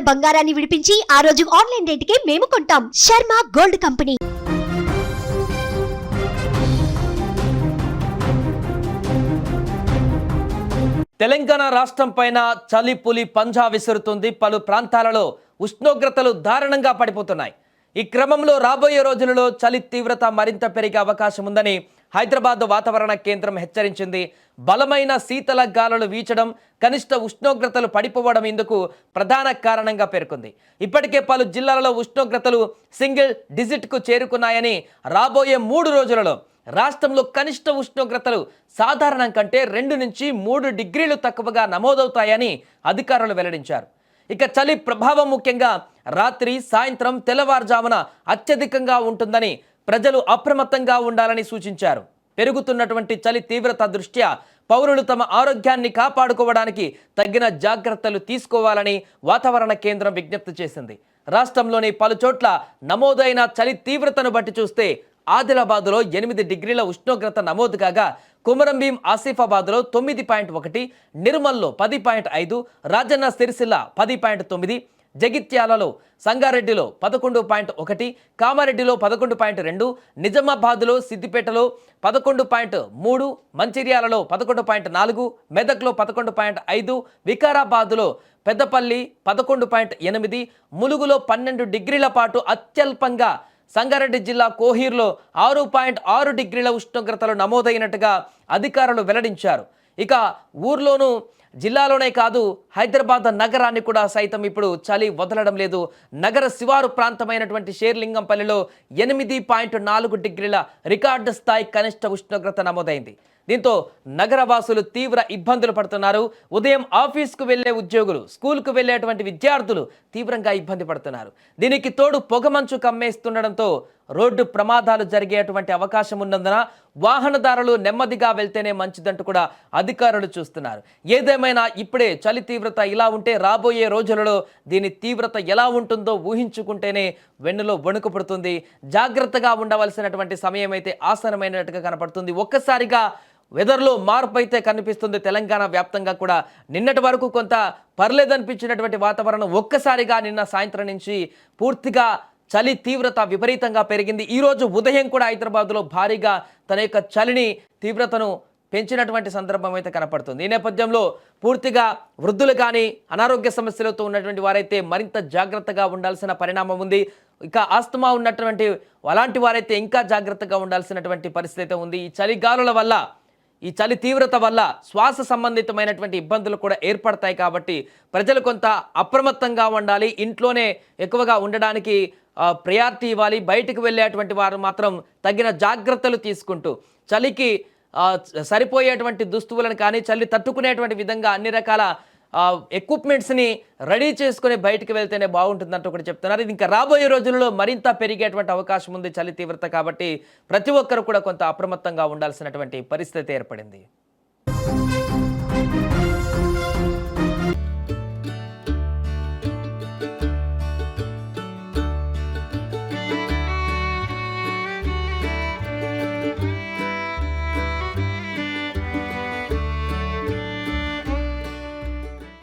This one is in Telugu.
బంగారాన్ని విడిపించి ఆ రోజు ఆన్లైన్ రేటుకే మేము కొంటాం. Sharma gold company. తెలంగాణ రాష్ట్రం పైన చలి పులి పంజా విసురుతుంది. పలు ప్రాంతాలలో ఉష్ణోగ్రతలు దారుణంగా పడిపోతున్నాయి. ఈ క్రమంలో రాబోయే రోజులలో చలి తీవ్రత మరింత పెరిగే అవకాశం ఉందని హైదరాబాద్ వాతావరణ కేంద్రం హెచ్చరించింది. బలమైన శీతల గాలులు వీచడం, కనిష్ట ఉష్ణోగ్రతలు పడిపోవడం ఇందుకు ప్రధాన కారణంగా పేర్కొంది. ఇప్పటికే పలు జిల్లాలలో ఉష్ణోగ్రతలు సింగిల్ డిజిట్కు చేరుకున్నాయని, రాబోయే 3 రోజులలో రాష్ట్రంలో కనిష్ట ఉష్ణోగ్రతలు సాధారణం కంటే 2 నుంచి 3 డిగ్రీలు తక్కువగా నమోదవుతాయని అధికారులు వెల్లడించారు. ఇక చలి ప్రభావం ముఖ్యంగా రాత్రి, సాయంత్రం, తెల్లవారుజామున అత్యధికంగా ఉంటుందని ప్రజలు అప్రమత్తంగా ఉండాలని సూచించారు. పెరుగుతున్నటువంటి చలి తీవ్రత దృష్ట్యా పౌరులు తమ ఆరోగ్యాన్ని కాపాడుకోవడానికి తగిన జాగ్రత్తలు తీసుకోవాలని వాతావరణ కేంద్రం విజ్ఞప్తి చేసింది. రాష్ట్రంలోని పలు చోట్ల నమోదైన చలి తీవ్రతను బట్టి చూస్తే ఆదిలాబాద్లో 8 డిగ్రీల ఉష్ణోగ్రత నమోదు కాగా, కుమరంభీం ఆసిఫాబాద్లో 9.1, నిర్మల్లో 10.5, రాజన్న సిరిసిల్ల 10.9, జగిత్యాలలో, సంగారెడ్డిలో 11.1, కామారెడ్డిలో 11.2, నిజామాబాద్లో, సిద్దిపేటలో 11.3, మంచిర్యాలలో 11.4, మెదక్లో 11.5, వికారాబాద్లో పెద్దపల్లి 11.8, ములుగులో 12 డిగ్రీల పాటు అత్యల్పంగా సంగారెడ్డి జిల్లా కోహీర్లో 6.6 డిగ్రీల ఉష్ణోగ్రతలు నమోదైనట్టుగా అధికారులు వెల్లడించారు. ఇక ఊర్లోనూ జిల్లాలోనే కాదు, హైదరాబాద్ నగరాన్ని కూడా సైతం ఇప్పుడు చలి వదలడం లేదు. నగర శివారు ప్రాంతమైనటువంటి షేర్లింగంపల్లిలో 8.4 డిగ్రీల రికార్డు స్థాయి కనిష్ట ఉష్ణోగ్రత నమోదైంది. దీంతో నగరవాసులు తీవ్ర ఇబ్బందులు పడుతున్నారు. ఉదయం ఆఫీస్కు వెళ్లే ఉద్యోగులు, స్కూల్కు వెళ్లేటువంటి విద్యార్థులు తీవ్రంగా ఇబ్బంది పడుతున్నారు. దీనికి తోడు పొగమంచు కమ్మేస్తుండడంతో రోడ్డు ప్రమాదాలు జరిగేటువంటి అవకాశం ఉన్నందున వాహనదారులు నెమ్మదిగా వెళ్తేనే మంచిదంటూ కూడా అధికారులు చూస్తున్నారు. ఏదేమైనా ఇప్పుడే చలి తీవ్రత ఇలా ఉంటే రాబోయే రోజులలో దీని తీవ్రత ఎలా ఉంటుందో ఊహించుకుంటేనే వెన్నులో వణుకు పడుతుంది. జాగ్రత్తగా ఉండవలసినటువంటి సమయం అయితే ఆసనమైనట్టుగా కనపడుతుంది. ఒక్కసారిగా వెదర్లో మార్పు అయితే కనిపిస్తుంది. తెలంగాణ వ్యాప్తంగా కూడా నిన్నటి వరకు కొంత పర్లేదనిపించినటువంటి వాతావరణం ఒక్కసారిగా నిన్న సాయంత్రం నుంచి పూర్తిగా చలి తీవ్రత విపరీతంగా పెరిగింది. ఈరోజు ఉదయం కూడా హైదరాబాద్లో భారీగా తన యొక్క చలిని తీవ్రతను పెంచినటువంటి సందర్భం అయితే కనపడుతుంది. ఈ నేపథ్యంలో పూర్తిగా వృద్ధులు కానీ, అనారోగ్య సమస్యలతో ఉన్నటువంటి వారైతే మరింత జాగ్రత్తగా ఉండాల్సిన పరిణామం ఉంది. ఇక ఆస్తమా ఉన్నటువంటి అలాంటి వారైతే ఇంకా జాగ్రత్తగా ఉండాల్సినటువంటి పరిస్థితి అయితే ఉంది. ఈ చలిగాలుల వల్ల, ఈ చలి తీవ్రత వల్ల శ్వాస సంబంధితమైనటువంటి ఇబ్బందులు కూడా ఏర్పడతాయి. కాబట్టి ప్రజలు కొంత అప్రమత్తంగా ఉండాలి. ఇంట్లోనే ఎక్కువగా ఉండడానికి ప్రయారిటీ ఇవ్వాలి. బయటకు వెళ్ళేటువంటి వారు మాత్రం తగిన జాగ్రత్తలు తీసుకుంటూ చలికి సరిపోయేటువంటి దుస్తువులను కానీ, చలి తట్టుకునేటువంటి విధంగా అన్ని రకాల ఎక్విప్మెంట్స్ని రెడీ చేసుకుని బయటకు వెళ్తేనే బాగుంటుందంటూ కూడా చెప్తున్నారు. ఇది ఇంకా రాబోయే రోజుల్లో మరింత పెరిగేటువంటి అవకాశం ఉంది చలి తీవ్రత. కాబట్టి ప్రతి ఒక్కరు కూడా కొంత అప్రమత్తంగా ఉండాల్సినటువంటి పరిస్థితి ఏర్పడింది.